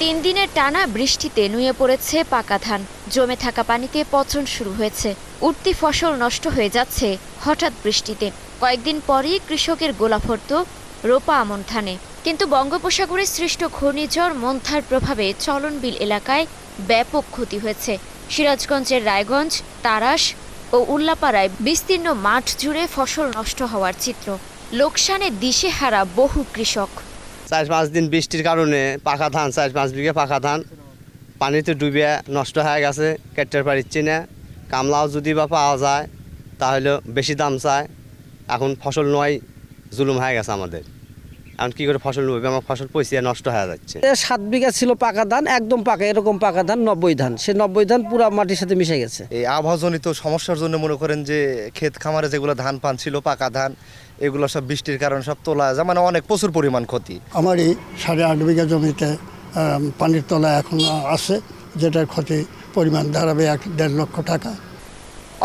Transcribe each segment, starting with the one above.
3 দিনের টানা বৃষ্টিতে নুয়ে পড়েছে পাকা ধান। জমে থাকা পানিতে পচন শুরু হয়েছে। উঠতি ফসল নষ্ট হয়ে যাচ্ছে হঠাৎ বৃষ্টিতে। কয়েকদিন পরই কৃষকের গোলা ভরত রোপা আমন ধানে। কিন্তু বঙ্গোপসাগরে সৃষ্ট ঘূর্ণিঝড় মন্থার প্রভাবে চলনবিল এলাকায় ব্যাপক ক্ষতি হয়েছে। সিরাজগঞ্জের রায়গঞ্জ, তারাস ও উল্লাপাড়ায় বিস্তীর্ণ মাঠ জুড়ে ফসল নষ্ট হওয়ার চিত্র। লোকসানে দিশেহারা বহু কৃষক। 4-5 দিন বৃষ্টির কারণে পাকা ধান 4-5 বিঘা পাকা ধান পানিতে ডুবে নষ্ট হয়ে গেছে। কেটে পারিচ্ছি না। কামলাও যদি বা পাওয়া যায় তাহলে বেশি দাম চায়। এখন ফসল নয় জুলুম হয়ে গেছে আমাদের। এখন কী করে ফসল নেবে? আমার ফসল পয়সা নষ্ট হয়ে যাচ্ছে। 7 বিঘা ছিল পাকা ধান, একদম পাকা, এরকম পাকা ধান 90 ধান। সে 90 ধান পুরো মাটির সাথে মিশে গেছে। এই আবহাওয়াজনিত সমস্যার জন্য মনে করেন যে ক্ষেত খামারে যেগুলো ধান পান ছিল পাকা ধান, এগুলো সব বৃষ্টির কারণে সব তোলা যায়, মানে অনেক প্রচুর পরিমাণ ক্ষতি। আমার এই 8.5 বিঘা জমিতে পানির তলা এখন আছে, যেটার ক্ষতি পরিমাণ দাঁড়াবে 1.5 লক্ষ টাকা।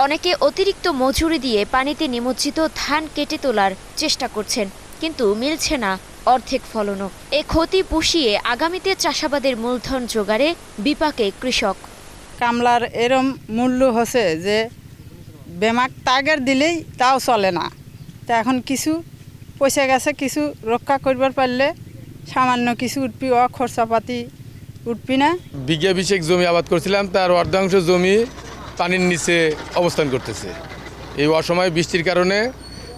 অনেকে অতিরিক্ত মজুরি দিয়ে পানিতে নিমজ্জিত ধান কেটে তোলার চেষ্টা করছেন, কিন্তু মিলছে না অর্ধেক ফলনও। এ ক্ষতি পুষিয়ে আগামীতে চাষাবাদের মূলধন জোগাড়ে বিপাকে কৃষক। কামলার এরম মূল্য হচ্ছে যে বেমাক তাগের দিলেই তাও চলে না। তা এখন কিছু পয়সা গেছে, কিছু রক্ষা করবার পারলে সামান্য কিছু উঠবি, খরচাপাতি উঠবি না। বিঘা 20 জমি আবাদ করছিলাম, তার অর্ধাংশ জমি পানির নিচে অবস্থান করতেছে। এই অসময়ে বৃষ্টির কারণে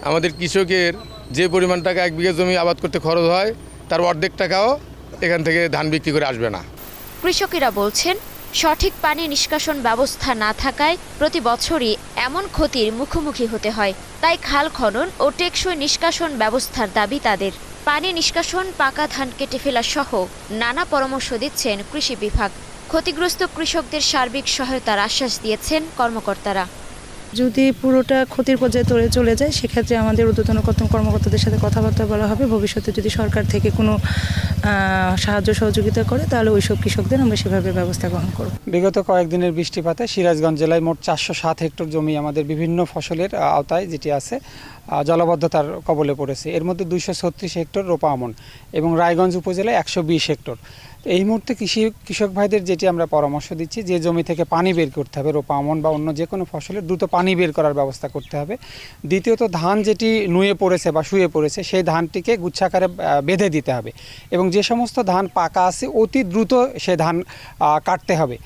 আমাদের কৃষকের যে পরিমাণ টাকা 1 বিঘা জমি আবাদ করতে খরচ হয়, তার অর্ধেক টাকাও এখান থেকে ধান বিক্রি করে আসবে না। কৃষকেরা বলছেন, সঠিক পানি নিষ্কাশন ব্যবস্থা না থাকায় প্রতি বছরই এমন ক্ষতির মুখোমুখি হতে হয়। তাই খাল খনন ও টেকসই নিষ্কাশন ব্যবস্থার দাবি তাদের। পানি নিষ্কাশন, পাকা ধান কেটে ফেলা সহ নানা পরামর্শ দিচ্ছেন কৃষি বিভাগ। ক্ষতিগ্রস্ত কৃষকদের সার্বিক সহায়তার আশ্বাস দিয়েছেন কর্মকর্তারা। যদি পুরোটা ক্ষতির পর্যায়ে চলে যায়, সেক্ষেত্রে আমাদের ঊর্ধ্বতন কর্মকর্তাদের সাথে কথাবার্তা বলা হবে। ভবিষ্যতে যদি সরকার থেকে কোনো সাহায্য সহযোগিতা করে, তাহলে ওইসব কৃষকদের আমরা সেভাবে ব্যবস্থা গ্রহণ করব। বিগত কয়েকদিনের বৃষ্টিপাতে সিরাজগঞ্জ জেলায় মোট 407 হেক্টর জমি আমাদের বিভিন্ন ফসলের আওতায় যেটি আছে জলাবদ্ধতার কবলে পড়েছে। এর মধ্যে 236 হেক্টর রোপা আমন এবং রায়গঞ্জ উপজেলায় 120 হেক্টর। এই মুহূর্তে কৃষক ভাইদের যেটি আমরা পরামর্শ দিচ্ছি, যে জমি থেকে পানি বের করতে হবে, রোপা আমন বা অন্য যে কোনো ফসলের দ্রুত পানি বের করার ব্যবস্থা করতে হবে। দ্বিতীয়ত, ধান যেটি নুয়ে পড়েছে বা শুয়ে পড়েছে, সেই ধানটিকে গুচ্ছাকারে বেঁধে দিতে হবে এবং যে সমস্ত ধান পাকা আছে অতি দ্রুত সে ধান কাটতে হবে।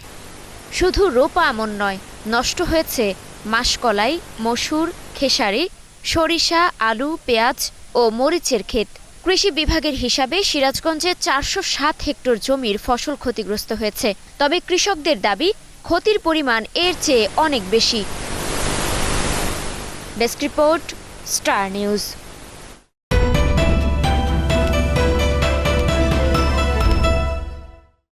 শুধু রোপা আমন নয়, নষ্ট হয়েছে মাসকলাই, মসুর, খেসারি, সরিষা, আলু, পেঁয়াজ ও মরিচের ক্ষেত। কৃষি বিভাগের হিসাবে সিরাজগঞ্জে 407 হেক্টর জমির ফসল ক্ষতিগ্রস্ত হয়েছে। তবে কৃষকদের দাবি, ক্ষতির পরিমাণ এর চেয়ে অনেক বেশি। Desk report, star news.